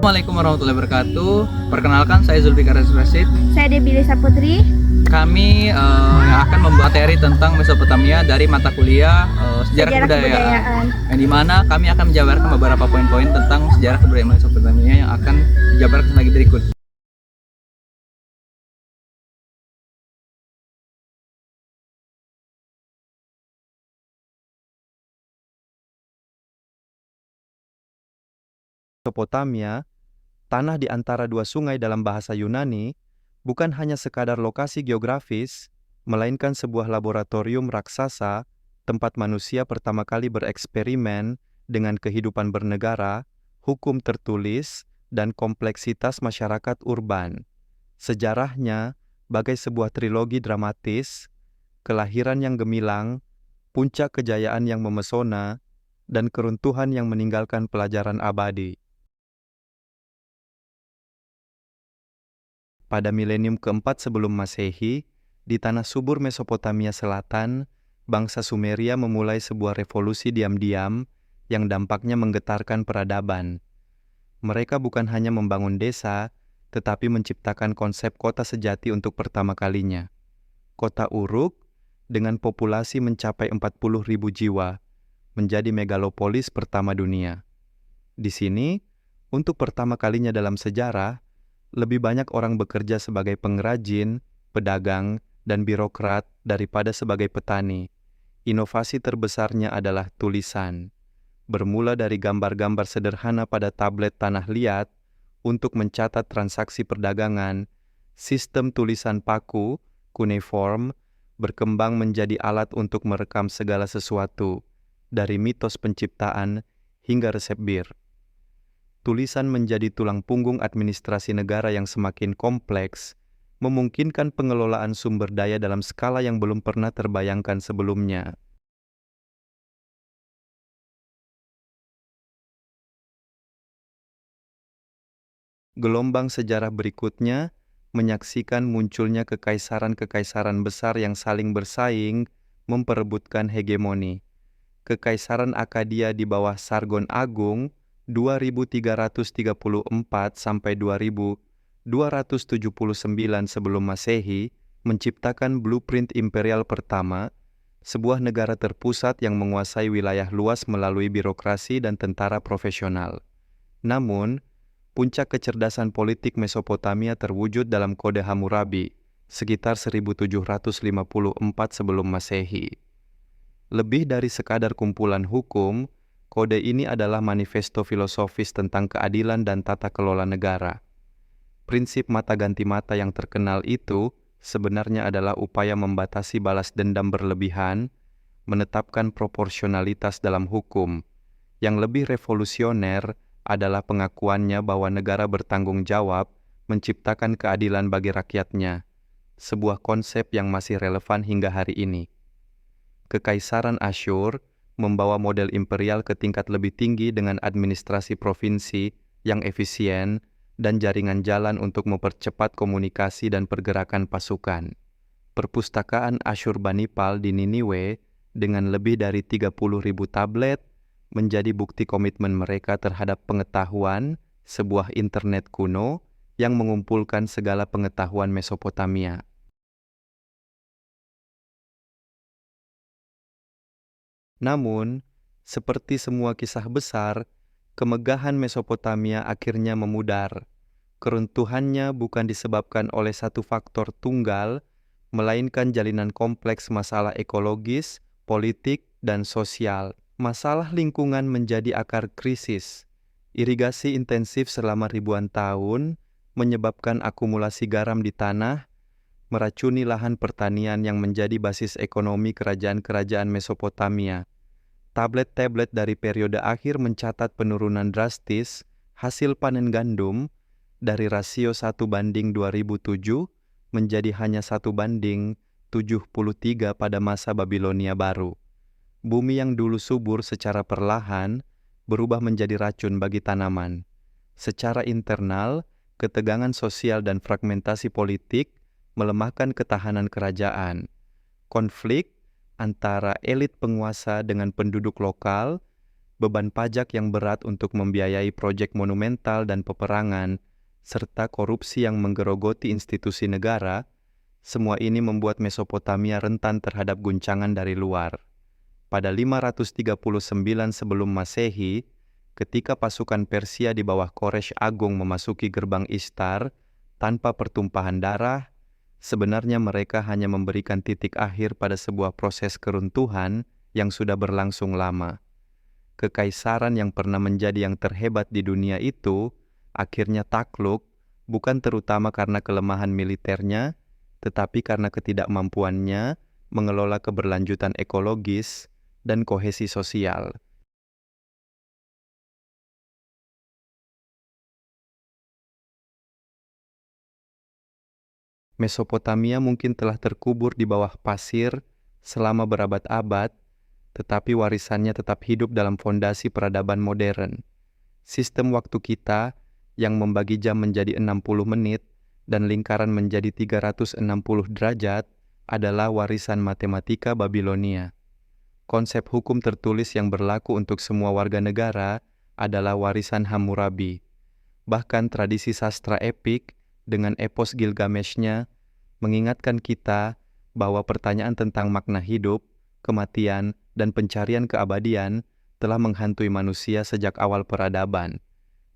Assalamualaikum warahmatullahi wabarakatuh. Perkenalkan, saya Zulfikar Rasid. Saya Debi Lisa Putri. Kami yang akan membuat materi tentang Mesopotamia dari mata kuliah sejarah kebudayaan. Yang dimana kami akan menjabarkan beberapa poin-poin tentang sejarah kebudayaan Mesopotamia yang akan dijabarkan lagi berikut. Mesopotamia, tanah di antara dua sungai dalam bahasa Yunani, bukan hanya sekadar lokasi geografis, melainkan sebuah laboratorium raksasa tempat manusia pertama kali bereksperimen dengan kehidupan bernegara, hukum tertulis, dan kompleksitas masyarakat urban. Sejarahnya bagai sebuah trilogi dramatis, kelahiran yang gemilang, puncak kejayaan yang memesona, dan keruntuhan yang meninggalkan pelajaran abadi. Pada milenium keempat sebelum Masehi, di tanah subur Mesopotamia Selatan, bangsa Sumeria memulai sebuah revolusi diam-diam yang dampaknya menggetarkan peradaban. Mereka bukan hanya membangun desa, tetapi menciptakan konsep kota sejati untuk pertama kalinya. Kota Uruk, dengan populasi mencapai 40.000 jiwa, menjadi megalopolis pertama dunia. Di sini, untuk pertama kalinya dalam sejarah, lebih banyak orang bekerja sebagai pengrajin, pedagang, dan birokrat daripada sebagai petani. Inovasi terbesarnya adalah tulisan. Bermula dari gambar-gambar sederhana pada tablet tanah liat untuk mencatat transaksi perdagangan, sistem tulisan paku, cuneiform, berkembang menjadi alat untuk merekam segala sesuatu, dari mitos penciptaan hingga resep bir. Tulisan menjadi tulang punggung administrasi negara yang semakin kompleks, memungkinkan pengelolaan sumber daya dalam skala yang belum pernah terbayangkan sebelumnya. Gelombang sejarah berikutnya menyaksikan munculnya kekaisaran-kekaisaran besar yang saling bersaing memperebutkan hegemoni. Kekaisaran Akkadia di bawah Sargon Agung 2334 sampai 2279 sebelum Masehi menciptakan blueprint imperial pertama, sebuah negara terpusat yang menguasai wilayah luas melalui birokrasi dan tentara profesional. Namun, puncak kecerdasan politik Mesopotamia terwujud dalam Kode Hammurabi sekitar 1754 sebelum Masehi. Lebih dari sekadar kumpulan hukum, kode ini adalah manifesto filosofis tentang keadilan dan tata kelola negara. Prinsip mata ganti mata yang terkenal itu sebenarnya adalah upaya membatasi balas dendam berlebihan, menetapkan proporsionalitas dalam hukum. Yang lebih revolusioner adalah pengakuannya bahwa negara bertanggung jawab menciptakan keadilan bagi rakyatnya, sebuah konsep yang masih relevan hingga hari ini. Kekaisaran Asyur membawa model imperial ke tingkat lebih tinggi dengan administrasi provinsi yang efisien dan jaringan jalan untuk mempercepat komunikasi dan pergerakan pasukan. Perpustakaan Asyurbanipal di Niniwe dengan lebih dari 30.000 tablet menjadi bukti komitmen mereka terhadap pengetahuan, sebuah internet kuno yang mengumpulkan segala pengetahuan Mesopotamia. Namun, seperti semua kisah besar, kemegahan Mesopotamia akhirnya memudar. Keruntuhannya bukan disebabkan oleh satu faktor tunggal, melainkan jalinan kompleks masalah ekologis, politik, dan sosial. Masalah lingkungan menjadi akar krisis. Irigasi intensif selama ribuan tahun menyebabkan akumulasi garam di tanah, meracuni lahan pertanian yang menjadi basis ekonomi kerajaan-kerajaan Mesopotamia. Tablet-tablet dari periode akhir mencatat penurunan drastis hasil panen gandum dari rasio 1:2007 menjadi hanya 1:73 pada masa Babilonia baru. Bumi yang dulu subur secara perlahan berubah menjadi racun bagi tanaman. Secara internal, ketegangan sosial dan fragmentasi politik melemahkan ketahanan kerajaan. Konflik antara elit penguasa dengan penduduk lokal beban pajak yang berat untuk membiayai proyek monumental dan peperangan, serta korupsi yang menggerogoti institusi negara, semua ini membuat Mesopotamia rentan terhadap guncangan dari luar. Pada 539 sebelum Masehi, ketika pasukan Persia di bawah Koresh Agung memasuki gerbang Ishtar tanpa pertumpahan darah, sebenarnya mereka hanya memberikan titik akhir pada sebuah proses keruntuhan yang sudah berlangsung lama. Kekaisaran yang pernah menjadi yang terhebat di dunia itu akhirnya takluk, bukan terutama karena kelemahan militernya, tetapi karena ketidakmampuannya mengelola keberlanjutan ekologis dan kohesi sosial. Mesopotamia mungkin telah terkubur di bawah pasir selama berabad-abad, tetapi warisannya tetap hidup dalam fondasi peradaban modern. Sistem waktu kita yang membagi jam menjadi 60 menit dan lingkaran menjadi 360 derajat adalah warisan matematika Babilonia. Konsep hukum tertulis yang berlaku untuk semua warga negara adalah warisan Hammurabi. Bahkan tradisi sastra epik dengan epos Gilgameshnya mengingatkan kita bahwa pertanyaan tentang makna hidup, kematian, dan pencarian keabadian telah menghantui manusia sejak awal peradaban.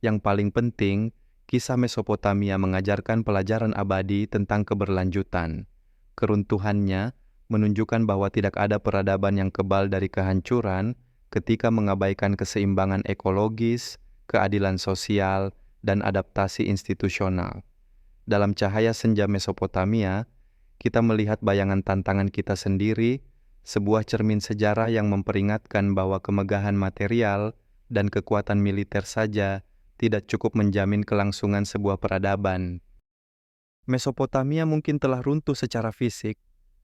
Yang paling penting, kisah Mesopotamia mengajarkan pelajaran abadi tentang keberlanjutan. Keruntuhannya menunjukkan bahwa tidak ada peradaban yang kebal dari kehancuran ketika mengabaikan keseimbangan ekologis, keadilan sosial, dan adaptasi institusional. Dalam cahaya senja Mesopotamia, kita melihat bayangan tantangan kita sendiri, sebuah cermin sejarah yang memperingatkan bahwa kemegahan material dan kekuatan militer saja tidak cukup menjamin kelangsungan sebuah peradaban. Mesopotamia mungkin telah runtuh secara fisik,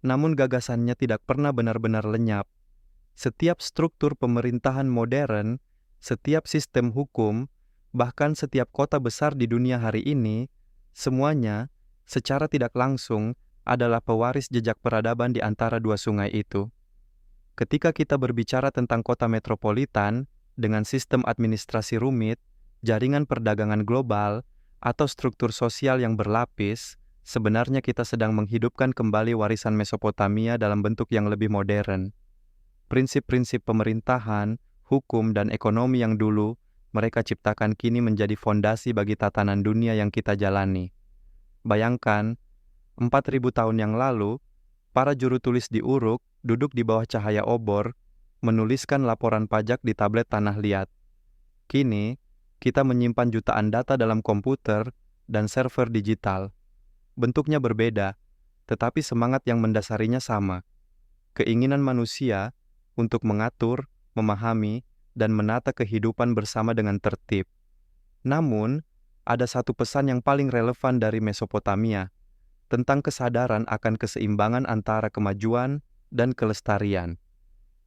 namun gagasannya tidak pernah benar-benar lenyap. Setiap struktur pemerintahan modern, setiap sistem hukum, bahkan setiap kota besar di dunia hari ini, semuanya secara tidak langsung adalah pewaris jejak peradaban di antara dua sungai itu. Ketika kita berbicara tentang kota metropolitan dengan sistem administrasi rumit, jaringan perdagangan global, atau struktur sosial yang berlapis, sebenarnya kita sedang menghidupkan kembali warisan Mesopotamia dalam bentuk yang lebih modern. Prinsip-prinsip pemerintahan, hukum, dan ekonomi yang dulu mereka ciptakan kini menjadi fondasi bagi tatanan dunia yang kita jalani. Bayangkan, 4.000 tahun yang lalu, para juru tulis di Uruk duduk di bawah cahaya obor, menuliskan laporan pajak di tablet tanah liat. Kini, kita menyimpan jutaan data dalam komputer dan server digital. Bentuknya berbeda, tetapi semangat yang mendasarinya sama. Keinginan manusia untuk mengatur, memahami, dan menata kehidupan bersama dengan tertib. Namun, ada satu pesan yang paling relevan dari Mesopotamia, tentang kesadaran akan keseimbangan antara kemajuan dan kelestarian.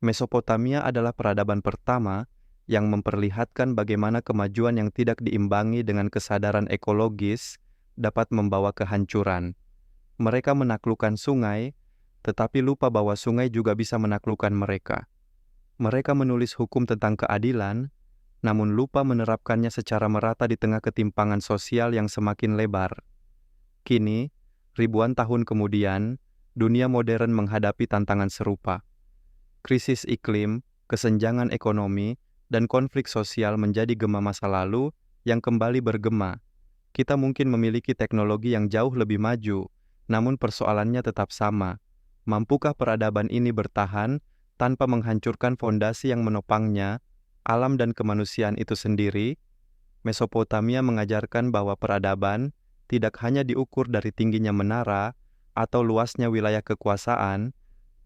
Mesopotamia adalah peradaban pertama yang memperlihatkan bagaimana kemajuan yang tidak diimbangi dengan kesadaran ekologis dapat membawa kehancuran. Mereka menaklukkan sungai, tetapi lupa bahwa sungai juga bisa menaklukkan mereka. Mereka menulis hukum tentang keadilan, namun lupa menerapkannya secara merata di tengah ketimpangan sosial yang semakin lebar. Kini, ribuan tahun kemudian, dunia modern menghadapi tantangan serupa. Krisis iklim, kesenjangan ekonomi, dan konflik sosial menjadi gema masa lalu yang kembali bergema. Kita mungkin memiliki teknologi yang jauh lebih maju, namun persoalannya tetap sama. Mampukah peradaban ini bertahan tanpa menghancurkan fondasi yang menopangnya, alam dan kemanusiaan itu sendiri? Mesopotamia mengajarkan bahwa peradaban tidak hanya diukur dari tingginya menara atau luasnya wilayah kekuasaan,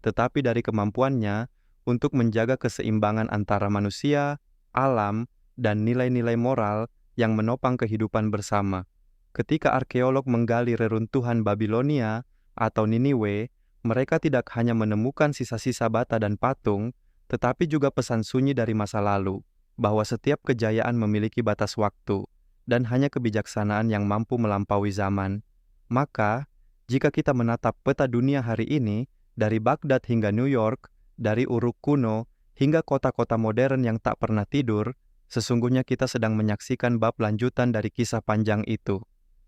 tetapi dari kemampuannya untuk menjaga keseimbangan antara manusia, alam, dan nilai-nilai moral yang menopang kehidupan bersama. Ketika arkeolog menggali reruntuhan Babilonia atau Niniwe, mereka tidak hanya menemukan sisa-sisa bata dan patung, tetapi juga pesan sunyi dari masa lalu, bahwa setiap kejayaan memiliki batas waktu, dan hanya kebijaksanaan yang mampu melampaui zaman. Maka, jika kita menatap peta dunia hari ini, dari Baghdad hingga New York, dari Uruk kuno hingga kota-kota modern yang tak pernah tidur, sesungguhnya kita sedang menyaksikan bab lanjutan dari kisah panjang itu.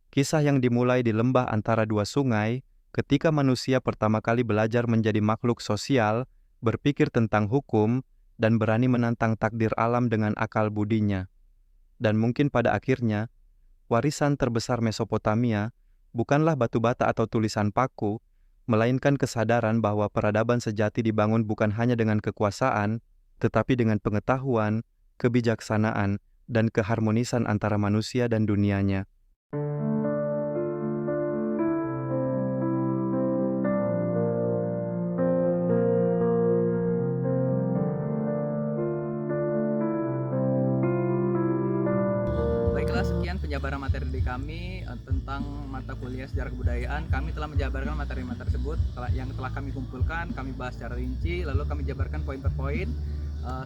Kisah yang dimulai di lembah antara dua sungai, ketika manusia pertama kali belajar menjadi makhluk sosial, berpikir tentang hukum, dan berani menantang takdir alam dengan akal budinya. Dan mungkin pada akhirnya, warisan terbesar Mesopotamia bukanlah batu bata atau tulisan paku, melainkan kesadaran bahwa peradaban sejati dibangun bukan hanya dengan kekuasaan, tetapi dengan pengetahuan, kebijaksanaan, dan keharmonisan antara manusia dan dunianya. Baiklah, sekian penjabaran materi dari kami tentang mata kuliah sejarah kebudayaan. Kami telah menjabarkan materi-materi tersebut yang telah kami kumpulkan, kami bahas secara rinci, lalu kami jabarkan poin per poin.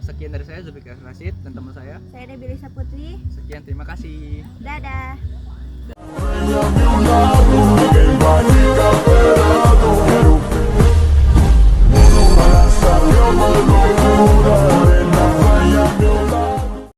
Sekian dari saya, Zulfikar Rashid, dan teman saya. Saya Debilisa Putri. Sekian, terima kasih. Dadah.